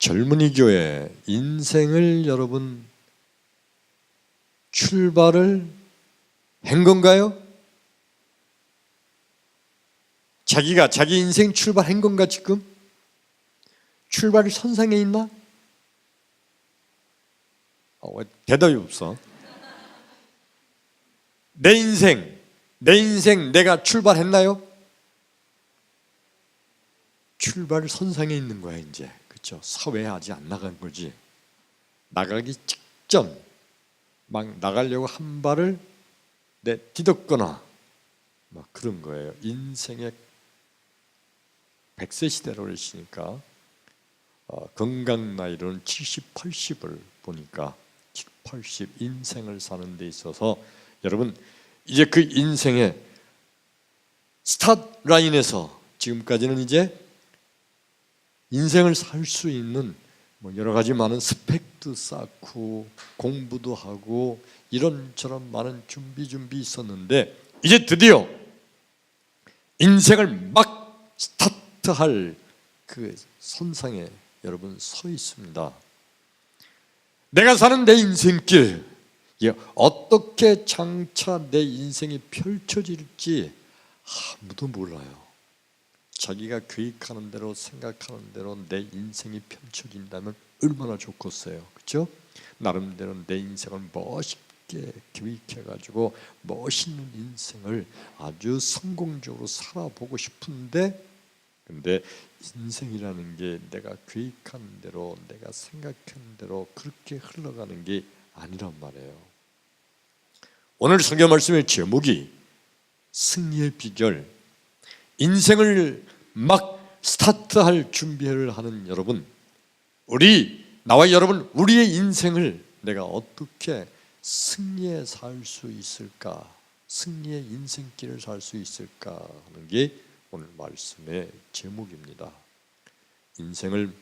젊은이 교회 인생을 여러분 출발을 한 건가요? 자기가 자기 인생 출발한 건가 지금? 출발 선상에 있나? 왜 대답이 없어? 내 인생 내가 출발했나요? 출발 선상에 있는 거야 이제. 그렇죠? 사회에 아직 안 나간 거지. 나가기 직전 막 나가려고 한 발을 디뎠거나 막 그런 거예요. 인생의 100세 시대로 그러시니까 건강 나이로는 70, 80을 보니까 80 인생을 사는 데 있어서 여러분 이제 그 인생의 스타트 라인에서 지금까지는 이제 인생을 살 수 있는 여러 가지 많은 스펙도 쌓고 공부도 하고 이런저런 많은 준비 있었는데 이제 드디어 인생을 막 스타트할 그 선상에 여러분 서 있습니다. 내가 사는 내 인생길 어떻게 장차 내 인생이 펼쳐질지 아무도 몰라요. 자기가 계획하는 대로 생각하는 대로 내 인생이 펼쳐진다면 얼마나 좋겠어요. 그렇죠? 나름대로 내 인생을 멋있게 계획해가지고 멋있는 인생을 아주 성공적으로 살아보고 싶은데 근데 인생이라는 게 내가 계획한 대로 내가 생각한 대로 그렇게 흘러가는 게 아니란 말이에요. 오늘 성경 말씀의 제목이 승리의 비결. 인생을 막 스타트할 준비를 하는 여러분, 나와 여러분 우리의 인생을 내가 어떻게 승리에 살 수 있을까, 승리의 인생길을 살 수 있을까 하는 게 오늘 말씀의 제목입니다. 인생을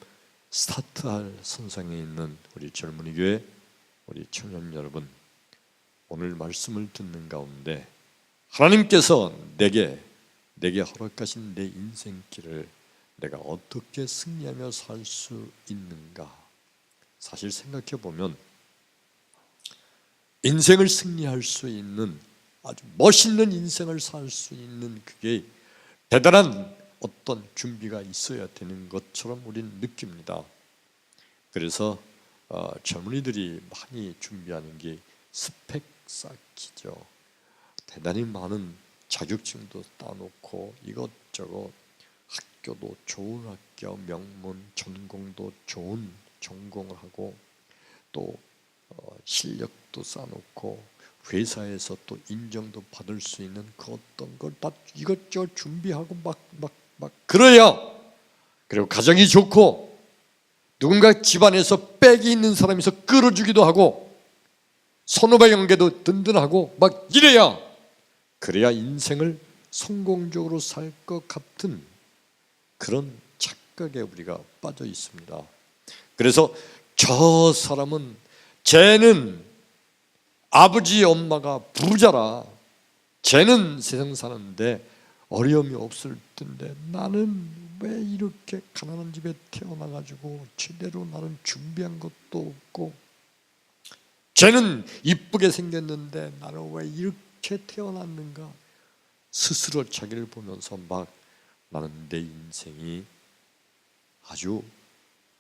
스타트할 선상에 있는 우리 젊은이 교회, 우리 청년 여러분, 오늘 말씀을 듣는 가운데 하나님께서 내게 허락하신 내 인생길을 내가 어떻게 승리하며 살 수 있는가? 사실 생각해 보면 인생을 승리할 수 있는 아주 멋있는 인생을 살 수 있는 그게 대단한 어떤 준비가 있어야 되는 것처럼 우리는 느낍니다. 그래서 젊은이들이 많이 준비하는 게 스펙 쌓기죠. 대단히 많은 자격증도 따놓고 이것저것 학교도 좋은 학교, 명문, 전공도 좋은 전공을 하고 또 실력도 쌓놓고 회사에서 또 인정도 받을 수 있는 그 어떤 걸 다 이것저것 준비하고 막 그래야 그리고 가정이 좋고 누군가 집안에서 빽이 있는 사람에서 끌어주기도 하고 선후배 관계도 든든하고 막 그래야 인생을 성공적으로 살 것 같은 그런 착각에 우리가 빠져 있습니다. 그래서 저 사람은 쟤는 아버지 엄마가 부자라, 쟤는 세상 사는데 어려움이 없을 텐데 나는 왜 이렇게 가난한 집에 태어나가지고 제대로 나는 준비한 것도 없고, 쟤는 이쁘게 생겼는데 나는 왜 이렇게 태어났는가, 스스로 자기를 보면서 막 나는 내 인생이 아주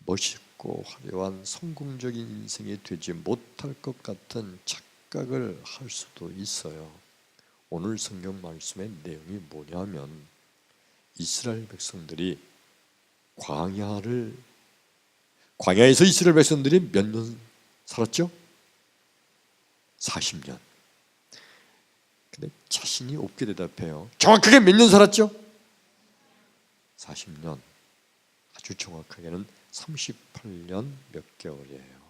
멋있고 화려한 성공적인 인생이 되지 못할 것 같은 착각을 할 수도 있어요. 오늘 성경 말씀의 내용이 뭐냐면 이스라엘 백성들이 광야에서 이스라엘 백성들이 몇 년 살았죠? 40년. 근데 자신이 없게 대답해요. 정확하게 몇 년 살았죠? 40년. 아주 정확하게는 38년 몇 개월이에요.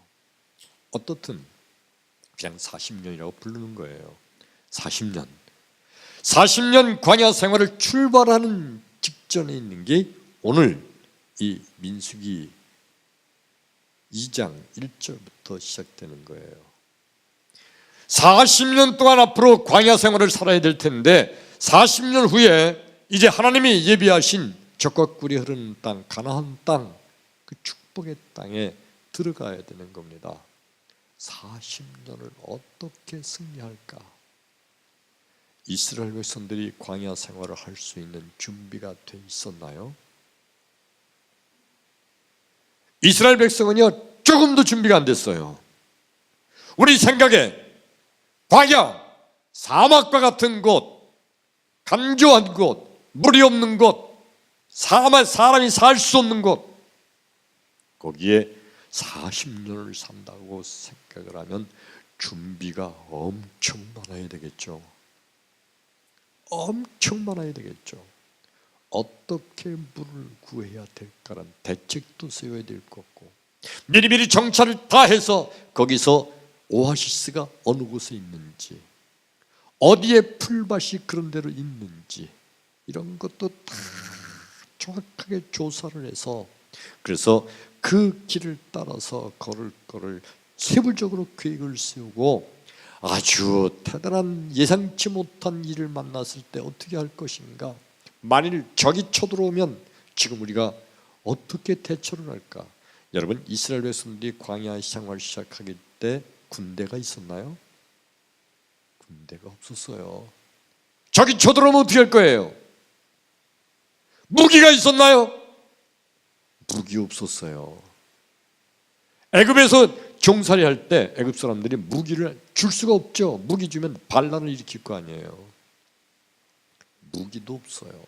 어떻든 그냥 40년이라고 부르는 거예요. 40년 광야 생활을 출발하는 직전에 있는 게 오늘 이 민수기 2장 1절부터 시작되는 거예요. 40년 동안 앞으로 광야 생활을 살아야 될 텐데 40년 후에 이제 하나님이 예비하신 적과 꿀이 흐르는 땅, 가나안 땅, 그 축복의 땅에 들어가야 되는 겁니다. 40년을 어떻게 승리할까? 이스라엘 백성들이 광야 생활을 할 수 있는 준비가 돼 있었나요? 이스라엘 백성은요, 조금도 준비가 안 됐어요. 우리 생각에 광야, 사막과 같은 곳, 간조한 곳, 물이 없는 곳, 사람이 살 수 없는 곳, 거기에 40년을 산다고 생각을 하면 준비가 엄청 많아야 되겠죠. 엄청 많아야 되겠죠. 어떻게 물을 구해야 될까라는 대책도 세워야 될 거고, 미리미리 정찰을 다 해서 거기서 오아시스가 어느 곳에 있는지, 어디에 풀밭이 그런 데로 있는지, 이런 것도 다 정확하게 조사를 해서, 그래서 그 길을 따라서 걸을 거를 세부적으로 계획을 세우고, 아주 대단한 예상치 못한 일을 만났을 때 어떻게 할 것인가, 만일 적이 쳐들어오면 지금 우리가 어떻게 대처를 할까? 여러분, 이스라엘 백성들이 광야 생활 시작하기 때 군대가 있었나요? 군대가 없었어요. 적이 쳐들어오면 어떻게 할 거예요? 무기가 있었나요? 무기 없었어요. 애굽에서 종살이 할 때 애굽 사람들이 무기를 줄 수가 없죠. 무기 주면 반란을 일으킬 거 아니에요. 무기도 없어요.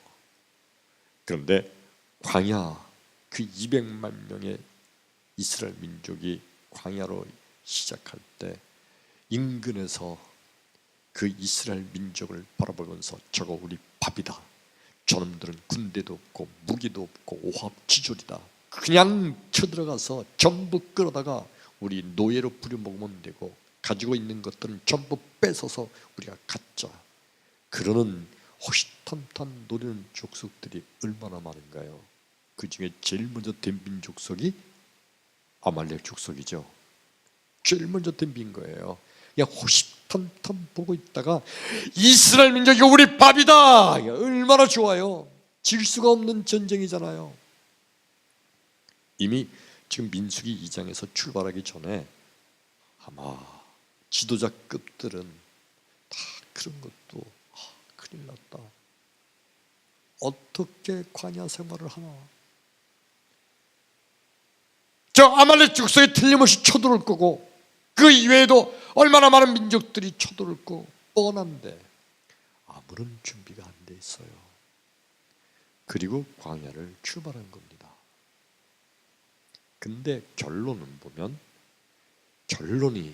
그런데 광야, 그 200만 명의 이스라엘 민족이 광야로 시작할 때 인근에서 그 이스라엘 민족을 바라보면서 저거 우리 밥이다, 저놈들은 군대도 없고 무기도 없고 오합지졸이다, 그냥 쳐들어가서 전부 끌어다가 우리 노예로 부려먹으면 되고 가지고 있는 것들은 전부 뺏어서 우리가 갖자, 그러는 호시탐탐 노리는 족속들이 얼마나 많은가요? 그 중에 제일 먼저 덤빈 족속이 아말렉 족속이죠. 제일 먼저 덤빈 거예요. 그냥 호시탐탐 보고 있다가 이스라엘 민족이 우리 밥이다, 얼마나 좋아요. 질 수가 없는 전쟁이잖아요. 이미 지금 민수기 2장에서 출발하기 전에 아마 지도자급들은 다 그런 것도 큰일 났다, 어떻게 광야 생활을 하나, 저 아말렉 족속이 틀림없이 쳐들어올 거고 그 이외에도 얼마나 많은 민족들이 쳐들어올 거 뻔한데 아무런 준비가 안 돼 있어요. 그리고 광야를 출발한 겁니다. 근데 결론은 보면, 결론이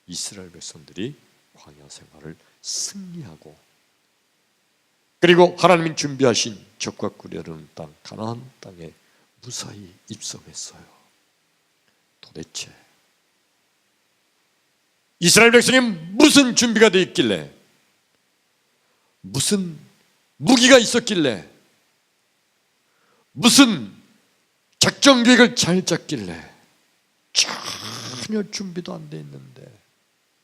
이스라엘 백성들이 광야 생활을 승리하고, 그리고 하나님이 준비하신 적과 꿀이 흐르는 땅 가나안 땅에 무사히 입성했어요. 도대체 이스라엘 백성이 무슨 준비가 되어 있길래, 무슨 무기가 있었길래, 무슨 작전 계획을 잘 짰길래 전혀 준비도 안 돼 있는데,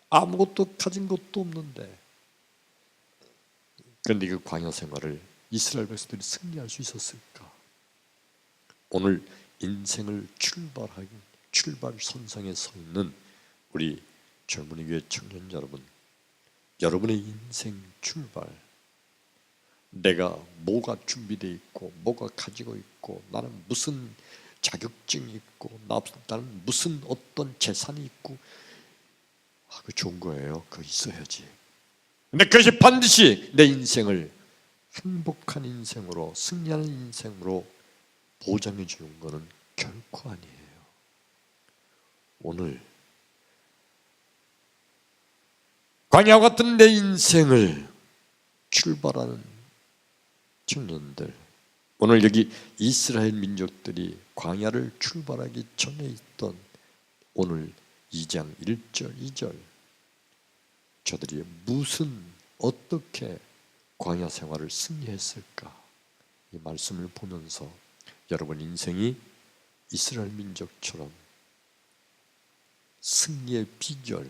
아무것도 가진 것도 없는데, 그런데 그 광야 생활을 이스라엘 백성들이 승리할 수 있었을까? 오늘 인생을 출발 선상에 서 있는 우리 젊은이 교회 청년 여러분, 여러분의 인생 출발, 내가 뭐가 준비되어 있고 뭐가 가지고 있고, 나는 무슨 자격증이 있고 나는 무슨 어떤 재산이 있고, 그 좋은 거예요. 그거 있어야지. 근데 그것이 반드시 내 인생을 행복한 인생으로, 승리하는 인생으로 보장해 주는 것은 결코 아니에요. 오늘 광야와 같은 내 인생을 출발하는 청년들, 오늘 여기 이스라엘 민족들이 광야를 출발하기 전에 있던 오늘 2장 1절 2절, 저들이 어떻게 광야 생활을 승리했을까, 이 말씀을 보면서 여러분 인생이 이스라엘 민족처럼 승리의 비결,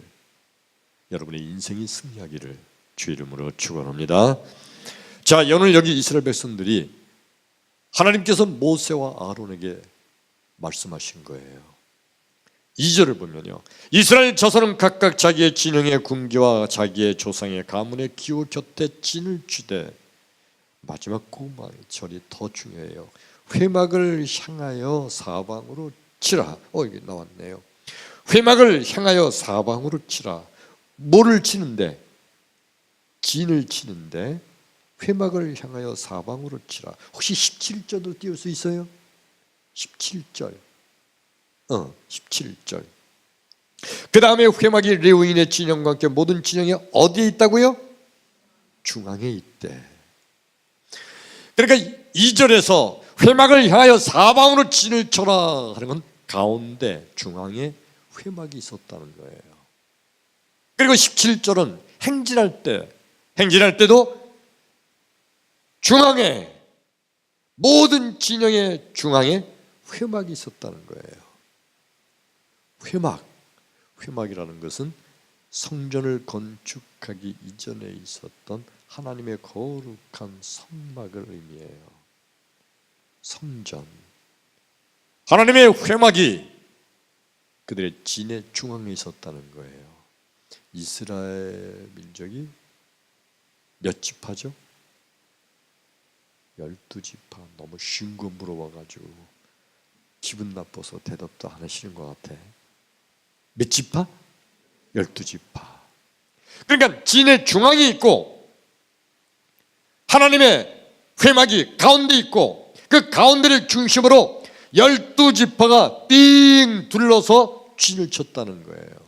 여러분의 인생이 승리하기를 주의 이름으로 축원합니다. 자, 오늘 여기 이스라엘 백성들이 하나님께서 모세와 아론에게 말씀하신 거예요. 2절을 보면요, 이스라엘 자손은 각각 자기의 진영의 군기와 자기의 조상의 가문의 기호 곁에 진을 주되, 마지막 그 절이 더 중요해요. 회막을 향하여 사방으로 치라. 이게 나왔네요. 회막을 향하여 사방으로 치라. 뭐를 치는데? 진을 치는데 회막을 향하여 사방으로 치라. 혹시 17절도 띄울 수 있어요? 17절. 17절. 그 다음에 회막이 레위인의 진영과 함께 모든 진영이 어디에 있다고요? 중앙에 있대. 그러니까 2절에서 회막을 향하여 사방으로 진을 쳐라 하는 건 가운데 중앙에 회막이 있었다는 거예요. 그리고 17절은 행진할 때도 중앙에, 모든 진영의 중앙에 회막이 있었다는 거예요. 회막이라는 것은 성전을 건축하기 이전에 있었던 하나님의 거룩한 성막을 의미해요. 성전, 하나님의 회막이 그들의 진의 중앙에 있었다는 거예요. 이스라엘 민족이 몇 지파죠? 12지파. 너무 쉬운 거 물어봐가지고 기분 나빠서 대답도 안 하시는 것 같아. 몇 지파? 12지파. 그러니까 진의 중앙에 있고 하나님의 회막이 가운데 있고, 그 가운데를 중심으로 12지파가 삥 둘러서 진을 쳤다는 거예요.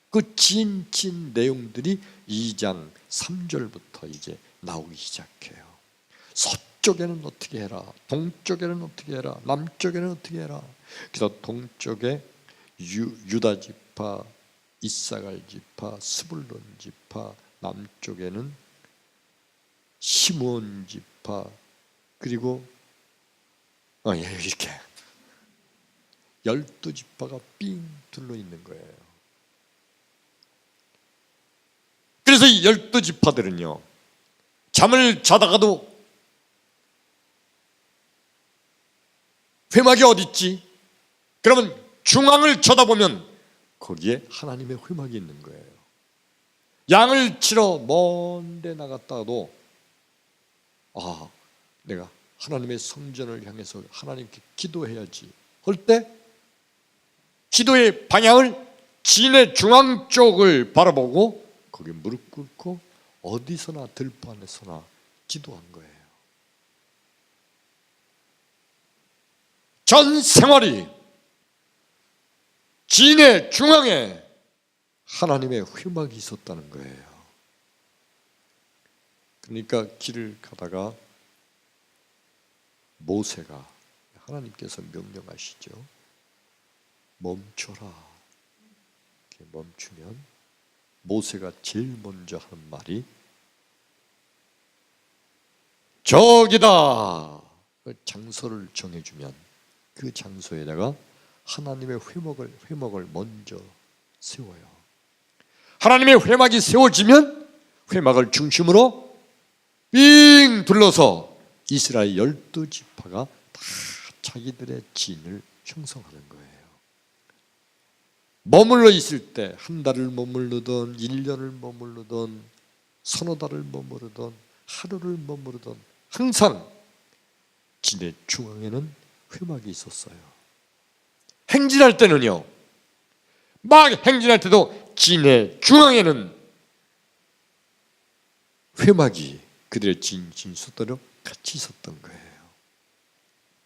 그 진 내용들이 2장 3절부터 이제 나오기 시작해요. 서쪽에는 어떻게 해라, 동쪽에는 어떻게 해라, 남쪽에는 어떻게 해라. 그래서 동쪽에 유다 지파, 이사갈 지파, 스불론 지파, 남쪽에는 시므온 지파, 그리고 이렇게 12지파가 삥 둘러 있는 거예요. 그래서 이 12지파들은요, 잠을 자다가도 회막이 어디 있지? 그러면 중앙을 쳐다보면 거기에 하나님의 회막이 있는 거예요. 양을 치러 먼데 나갔다가도 내가 하나님의 성전을 향해서 하나님께 기도해야지 할 때 기도의 방향을 진의 중앙 쪽을 바라보고 거기 무릎 꿇고 어디서나 들판에서나 기도한 거예요. 전 생활이 진의 중앙에 하나님의 회막이 있었다는 거예요. 그러니까 길을 가다가 모세가, 하나님께서 명령하시죠. 멈춰라. 이렇게 멈추면 모세가 제일 먼저 하는 말이 저기다. 장소를 정해주면 그 장소에다가 하나님의 회막을 먼저 세워요. 하나님의 회막이 세워지면 회막을 중심으로 빙 둘러서 이스라엘 12지파가 다 자기들의 진을 형성하는 거예요. 머물러 있을 때 한 달을 머무르던 1년을 머무르던 서너 달을 머무르던 하루를 머무르던 항상 진의 중앙에는 회막이 있었어요. 행진할 때는요, 막 행진할 때도 진의 중앙에는 회막이 그들의 진수대로 같이 있었던 거예요.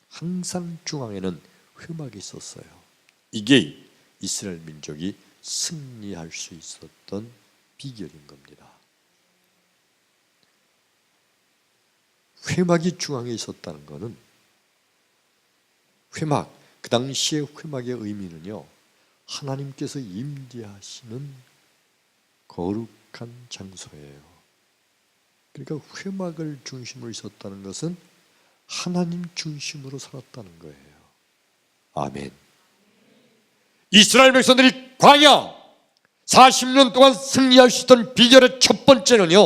항상 중앙에는 회막이 있었어요. 이게 이스라엘 민족이 승리할 수 있었던 비결인 겁니다. 회막이 중앙에 있었다는 것은 회막, 그 당시의 회막의 의미는요, 하나님께서 임재하시는 거룩한 장소예요. 그러니까 회막을 중심으로 있었다는 것은 하나님 중심으로 살았다는 거예요. 아멘. 이스라엘 백성들이 광야 40년 동안 승리할 수 있던 비결의 첫 번째는요,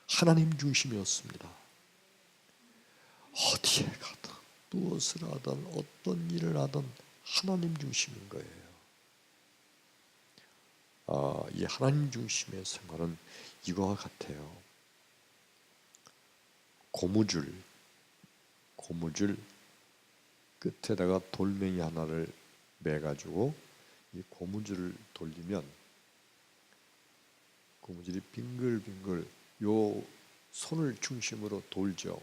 하나님 중심이었습니다. 어디에 가든 무엇을 하든 어떤 일을 하든 하나님 중심인 거예요. 이 하나님 중심의 생활은 이거와 같아요. 고무줄 끝에다가 돌멩이 하나를 매가지고 이 고무줄을 돌리면 고무줄이 빙글빙글 요 손을 중심으로 돌죠.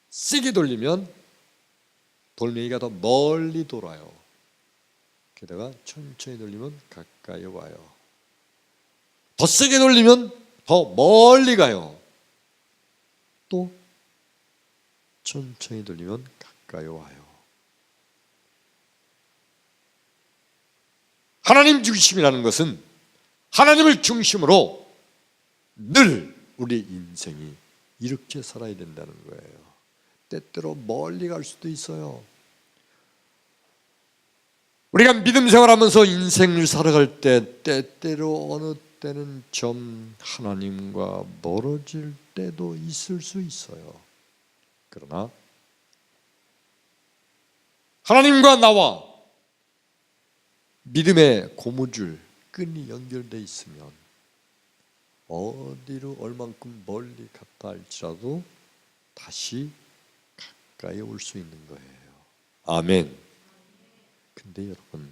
세게 돌리면 돌멩이가 더 멀리 돌아요. 게다가 천천히 돌리면 가까이 와요. 더 세게 돌리면 더 멀리 가요. 또 천천히 돌리면 가까이 와요. 하나님 중심이라는 것은 하나님을 중심으로 늘 우리 인생이 이렇게 살아야 된다는 거예요. 때때로 멀리 갈 수도 있어요. 우리가 믿음 생활하면서 인생을 살아갈 때 때때로 어느 때는 좀 하나님과 멀어질 때도 있을 수 있어요. 그러나 하나님과 나와 믿음의 고무줄 끈이 연결되어 있으면 어디로 얼만큼 멀리 갔다 할지라도 다시 가까이 올 수 있는 거예요. 아멘. 근데 여러분,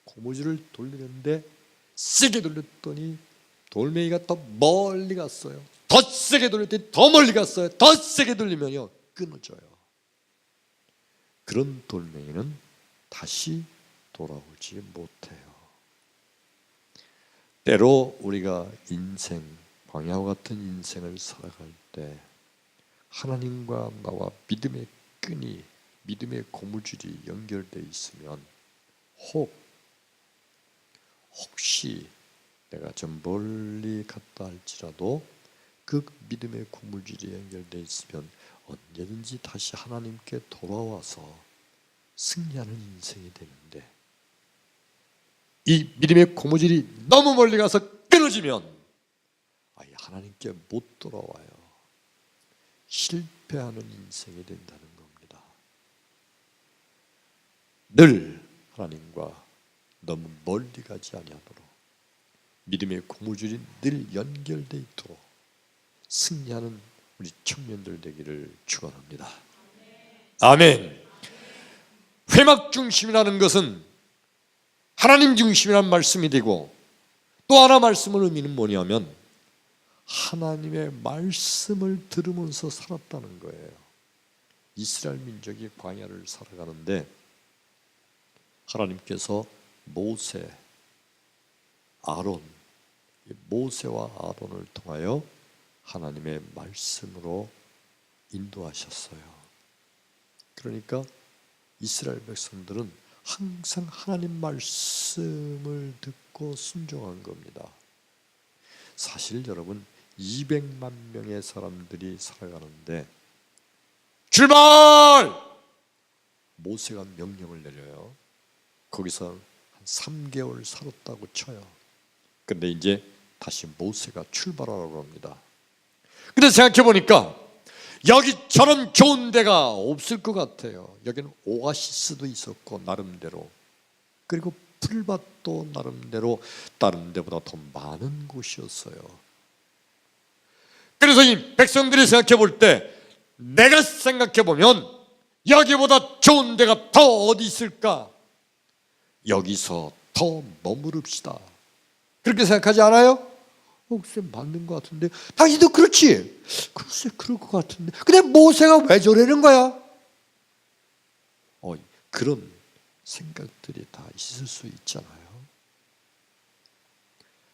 고무줄을 돌리는데 세게 돌렸더니 돌멩이가 더 멀리 갔어요. 더 세게 돌렸더니 더 멀리 갔어요. 더 세게 돌리면요 끊어져요. 그런 돌멩이는 다시 돌아오지 못해요. 때로 우리가 인생, 광야와 같은 인생을 살아갈 때 하나님과 나와 믿음의 끈이, 믿음의 고무줄이 연결되어 있으면 혹시 내가 좀 멀리 갔다 할지라도 그 믿음의 고무줄이 연결되어 있으면 언제든지 다시 하나님께 돌아와서 승리하는 인생이 되는데, 이 믿음의 고무줄이 너무 멀리 가서 끊어지면 아예 하나님께 못 돌아와요. 실패하는 인생이 된다는 겁니다. 늘 하나님과 너무 멀리 가지 아니하도록 믿음의 고무줄이 늘 연결되어 있도록 승리하는 우리 청년들 되기를 축원합니다. 아멘. 회막 중심이라는 것은 하나님 중심이라는 말씀이 되고, 또 하나 말씀의 의미는 뭐냐면 하나님의 말씀을 들으면서 살았다는 거예요. 이스라엘 민족이 광야를 살아가는데 하나님께서 모세와 아론을 통하여 하나님의 말씀으로 인도하셨어요. 그러니까 이스라엘 백성들은 항상 하나님 말씀을 듣고 순종한 겁니다. 사실 여러분, 200만 명의 사람들이 살아가는데 출발! 모세가 명령을 내려요. 거기서 한 3개월 살았다고 쳐요. 근데 이제 다시 모세가 출발하라고 합니다. 근데 생각해 보니까 여기처럼 좋은 데가 없을 것 같아요. 여기는 오아시스도 있었고 나름대로, 그리고 풀밭도 나름대로 다른 데보다 더 많은 곳이었어요. 그래서 이 백성들이 생각해 볼 때, 내가 생각해 보면 여기보다 좋은 데가 더 어디 있을까? 여기서 더 머무릅시다. 그렇게 생각하지 않아요? 글쎄 맞는 것 같은데, 당신도 그렇지? 글쎄 그럴 것 같은데, 근데 모세가 왜 저러는 거야? 그런 생각들이 다 있을 수 있잖아요.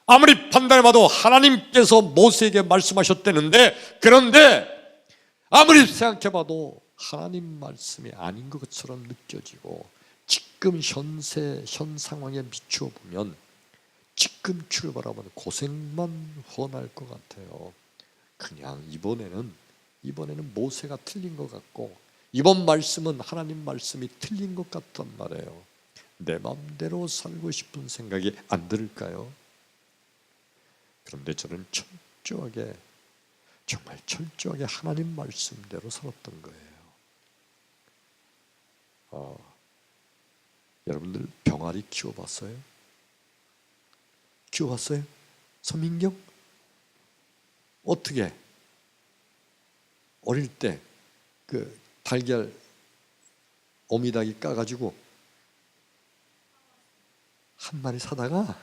아무리 판단해봐도 하나님께서 모세에게 말씀하셨다는데, 그런데 아무리 생각해봐도 하나님 말씀이 아닌 것처럼 느껴지고, 지금 현 상황에 비추어 보면 지금 출발하면 고생만 훤할 것 같아요. 그냥 이번에는 모세가 틀린 것 같고, 이번 말씀은 하나님 말씀이 틀린 것 같단 말이에요. 내 마음대로 살고 싶은 생각이 안 들을까요? 그런데 저는 철저하게 정말 철저하게 하나님 말씀대로 살았던 거예요. 여러분들 병아리 키워봤어요? 키워봤어요? 서민경? 어떻게? 어릴 때 그 달걀 어미닭이 까가지고 한 마리 사다가,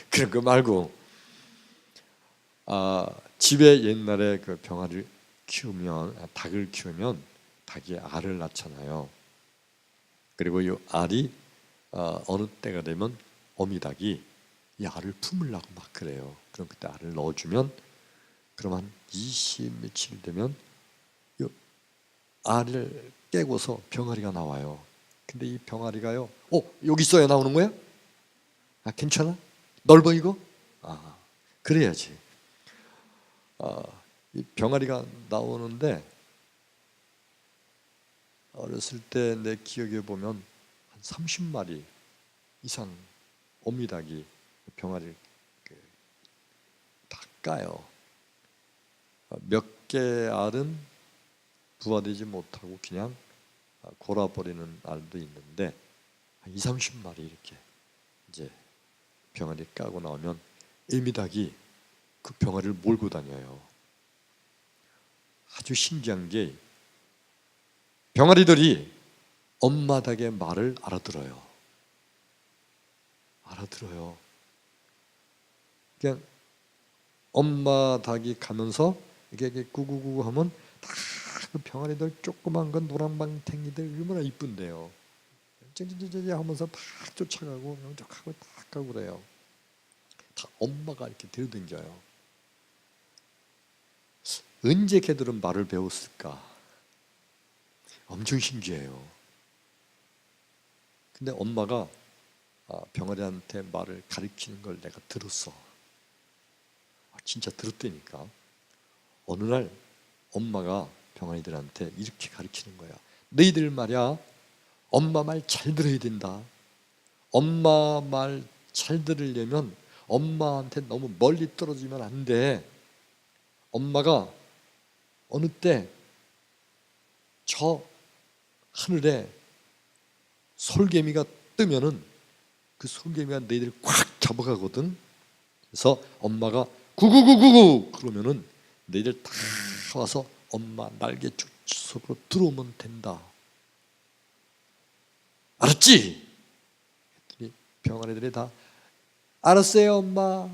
그런 거 말고, 집에 옛날에 그 병아리를 키우면, 닭을 키우면 닭이 알을 낳잖아요. 그리고 이 알이 어느 때가 되면 어미닭이 이 알을 품으려고 막 그래요. 그럼 그때 알을 넣어주면, 그럼 한 20 며칠 되면 이 알을 깨고서 병아리가 나와요. 근데 이 병아리가요, 여기 있어야 나오는 거야? 괜찮아? 넓어 이거? 그래야지. 이 병아리가 나오는데, 어렸을 때 내 기억에 보면 한 30마리 이상 어미닭이 병아리를 다 까요. 몇 개 알은 부화되지 못하고 그냥 골아버리는 알도 있는데, 한 2, 30마리 이렇게 이제 병아리 까고 나오면 일미닭이 그 병아리를 몰고 다녀요. 아주 신기한 게, 병아리들이 엄마 닭의 말을 알아들어요. 그냥 엄마 닭이 가면서 이게 구구구 하면 다 그 병아리들, 조그만 건 노란방탱이들 얼마나 이쁜데요. 쨍쨍쨍쨍 하면서 막 쫓아가고 영적하고 딱 가고 그래요. 다 엄마가 이렇게 들이댕겨요. 언제 걔들은 말을 배웠을까? 엄청 신기해요. 근데 엄마가 병아리한테 말을 가르치는 걸 내가 들었어. 진짜 들었다니까. 어느 날 엄마가 병아리들한테 이렇게 가르치는 거야. 너희들 말이야, 엄마 말 잘 들어야 된다. 엄마 말 잘 들으려면 엄마한테 너무 멀리 떨어지면 안 돼. 엄마가 어느 때 저 하늘에 솔개미가 뜨면은 그 솔개미가 너희들 꽉 잡아가거든. 그래서 엄마가 구구구구구 그러면은 너희들 다 와서 엄마 날개 속으로 들어오면 된다. 알았지? 그랬더니 병아리들이 다 알았어요 엄마.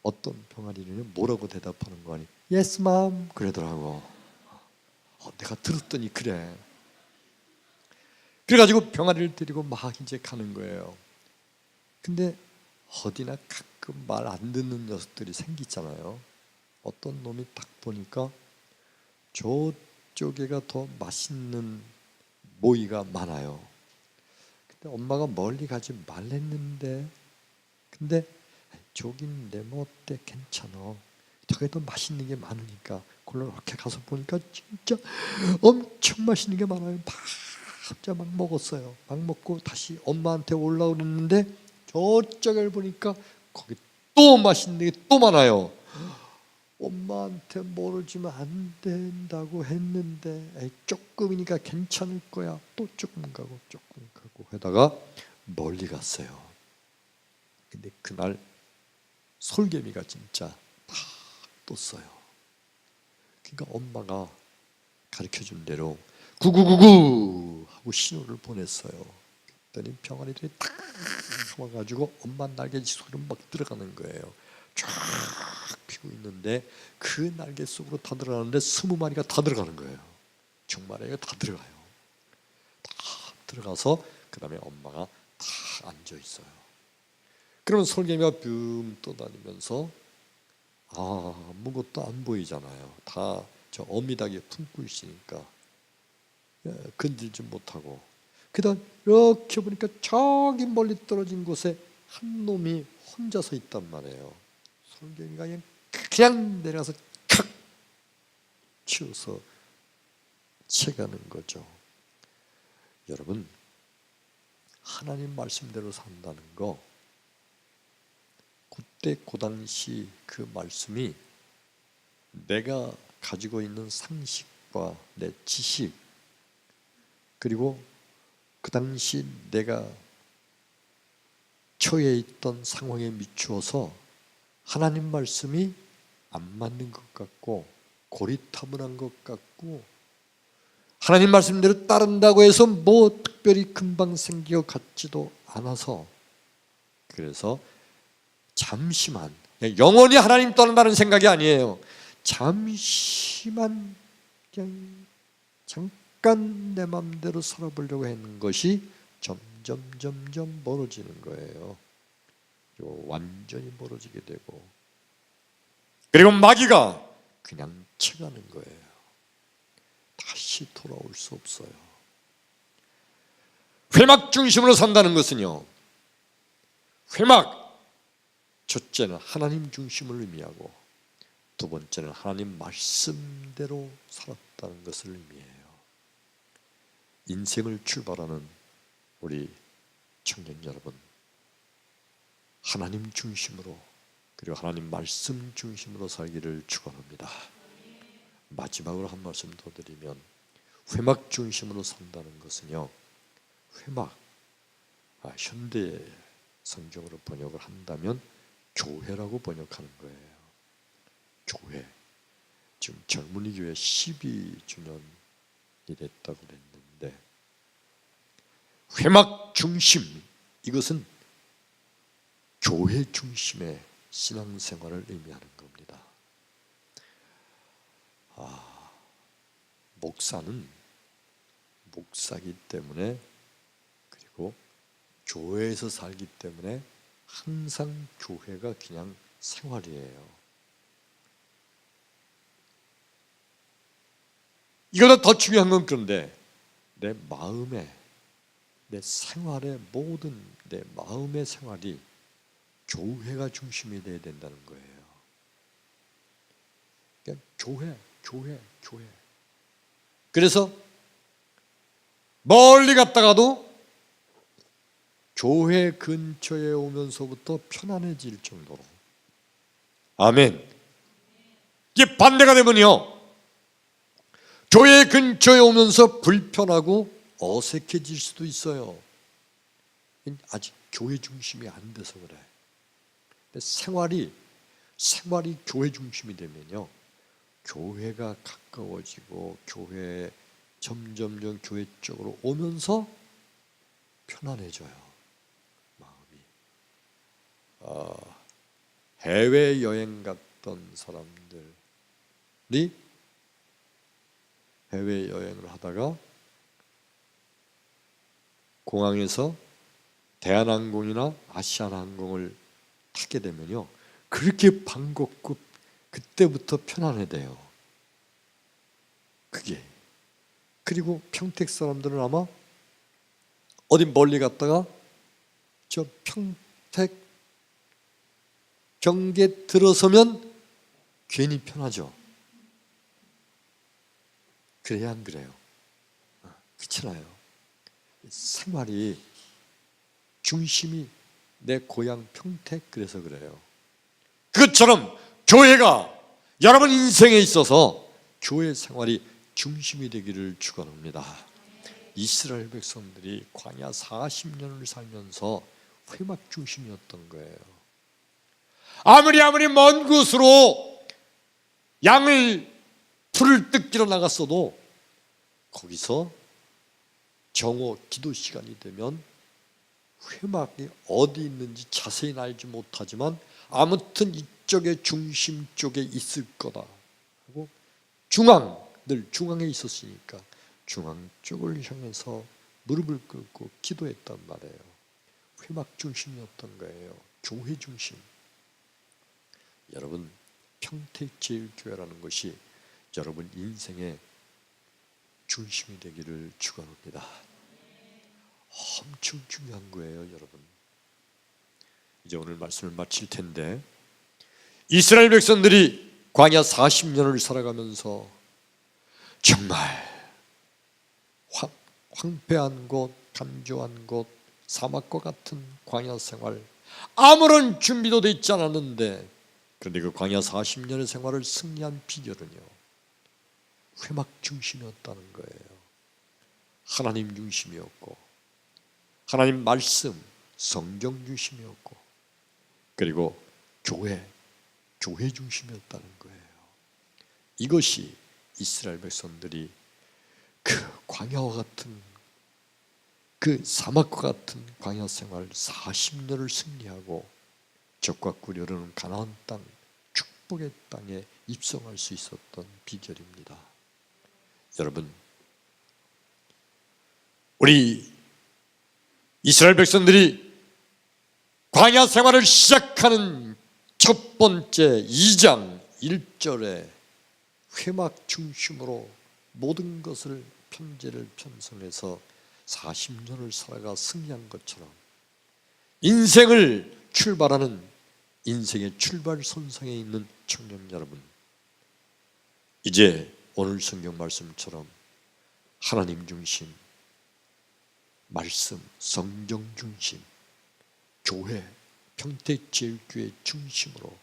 어떤 병아리는 뭐라고 대답하는 거 아니? Yes mom 그러더라고. 내가 들었더니 그래. 그래가지고 병아리를 데리고 막 이제 가는 거예요. 근데 어디나 가끔 말 안 듣는 녀석들이 생기잖아요. 어떤 놈이 딱 보니까 저쪽에가 더 맛있는 모이가 많아요. 근데 엄마가 멀리 가지 말랬는데, 근데 저긴데 뭐 어때, 괜찮아. 저게 더 맛있는 게 많으니까. 그걸로 이렇게 가서 보니까 진짜 엄청 맛있는 게 많아요. 진짜 막 먹었어요. 막 먹고 다시 엄마한테 올라오는데 저쪽을 보니까 거기 또 맛있는 게 또 많아요. 엄마한테 모르지면 안 된다고 했는데 조금이니까 괜찮을 거야. 또 조금 가고 하다가 멀리 갔어요. 근데 그날 솔개미가 진짜 팍 떴어요. 그러니까 엄마가 가르쳐준 대로 구구구구 하고 신호를 보냈어요. 그랬더니 병아리들이 딱 와가지고 엄마 날개 속으로 막 들어가는 거예요. 쫙 피고 있는데 그 날개 속으로 다 들어가는데 20마리가 다 들어가는 거예요. 정말이에요. 다 들어가요. 다 들어가서 그 다음에 엄마가 다 앉아 있어요. 그러면 솔개미가 뷰 떠다니면서 아무것도 안 보이잖아요. 다 저 어미닭에 품고 있으니까 건들지 못하고. 그다음 이렇게 보니까 저기 멀리 떨어진 곳에 한 놈이 혼자 서 있단 말이에요. 솔개미가 그냥 내려가서 칵 치워서 채가는 거죠. 여러분, 하나님 말씀대로 산다는 거, 그때 그 당시 그 말씀이 내가 가지고 있는 상식과 내 지식, 그리고 그 당시 내가 처해 있던 상황에 미추어서 하나님 말씀이 안 맞는 것 같고 고리타분한 것 같고 하나님 말씀대로 따른다고 해서 뭐 특별히 금방 생겨 같지도 않아서, 그래서 잠시만, 영원히 하나님 떠난다는 생각이 아니에요. 잠시만 그냥 잠깐 내 마음대로 살아보려고 하는 것이 점점 멀어지는 거예요. 완전히 멀어지게 되고, 그리고 마귀가 그냥 쳐가는 거예요. 다시 돌아올 수 없어요. 회막 중심으로 산다는 것은요, 회막, 첫째는 하나님 중심을 의미하고 두 번째는 하나님 말씀대로 살았다는 것을 의미해요. 인생을 출발하는 우리 청년 여러분, 하나님 중심으로 그리고 하나님 말씀 중심으로 살기를 축원합니다. 마지막으로 한 말씀 더 드리면, 회막 중심으로 산다는 것은요, 회막, 현대 성경으로 번역을 한다면 교회라고 번역하는 거예요. 교회. 지금 젊은이 교회 12주년이 됐다고 그랬는데, 회막 중심, 이것은 교회 중심의 신앙생활을 의미하는 겁니다. 목사는 목사기 때문에, 그리고 교회에서 살기 때문에 항상 교회가 그냥 생활이에요. 이거보다 더 중요한 건, 그런데 내 마음에, 내 생활의 모든 내 마음의 생활이 교회가 중심이 돼야 된다는 거예요. 그러니까 교회. 그래서 멀리 갔다가도 교회 근처에 오면서부터 편안해질 정도로. 아멘. 이게 반대가 되면요, 교회 근처에 오면서 불편하고 어색해질 수도 있어요. 아직 교회 중심이 안 돼서 그래. 생활이 교회 중심이 되면요, 교회가 가까워지고 교회 점점 교회 쪽으로 오면서 편안해져요, 마음이. 해외 여행 갔던 사람들이 해외 여행을 하다가 공항에서 대한항공이나 아시아나항공을 타게 되면요, 그렇게 반갑고 그때부터 편안해져요. 그게. 그리고 평택 사람들은 아마 어디 멀리 갔다가 저 평택 경계 들어서면 괜히 편하죠. 그래야 안 그래요? 그렇잖아요. 생활이 중심이 내 고향 평택, 그래서 그래요. 그것처럼 교회가 여러분 인생에 있어서 교회 생활이 중심이 되기를 축원합니다. 이스라엘 백성들이 광야 40년을 살면서 회막 중심이었던 거예요. 아무리 먼 곳으로 풀을 뜯기러 나갔어도 거기서 정오 기도 시간이 되면 회막이 어디 있는지 자세히 알지 못하지만 아무튼 이쪽에 중심 쪽에 있을 거다 하고, 늘 중앙에 있었으니까 중앙 쪽을 향해서 무릎을 꿇고 기도했단 말이에요. 회막 중심이었던 거예요. 교회 중심. 여러분, 평택제일교회라는 것이 여러분 인생의 중심이 되기를 축원합니다. 엄청 중요한 거예요, 여러분. 이제 오늘 말씀을 마칠 텐데, 이스라엘 백성들이 광야 40년을 살아가면서 정말 황폐한 곳, 간조한 곳, 사막과 같은 광야 생활, 아무런 준비도 되지 않았는데 그런데 그 광야 40년의 생활을 승리한 비결은요, 회막 중심이었다는 거예요. 하나님 중심이었고, 하나님 말씀, 성경 중심이었고, 그리고 교회 중심이었다는 거예요. 이것이 이스라엘 백성들이 그 광야와 같은, 그 사막과 같은 광야 생활 40년을 승리하고 적과 꿀이 가나안 땅, 축복의 땅에 입성할 수 있었던 비결입니다. 여러분, 우리 이스라엘 백성들이 광야 생활을 시작하는 첫 번째 2장 1절에 회막 중심으로 모든 것을 편제를 편성해서 40년을 살아가 승리한 것처럼 인생을 출발하는 인생의 출발선상에 있는 청년 여러분, 이제 오늘 성경 말씀처럼 하나님 중심, 말씀, 성경 중심, 교회, 평택제일교회 중심으로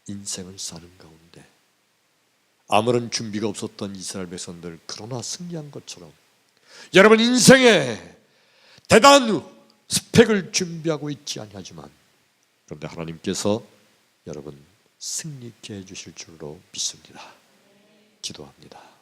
인생을 사는 가운데 아무런 준비가 없었던 이스라엘 백성들, 그러나 승리한 것처럼 여러분 인생에 대단한 스펙을 준비하고 있지 아니하지만 그런데 하나님께서 여러분 승리케 해주실 줄로 믿습니다. 기도합니다.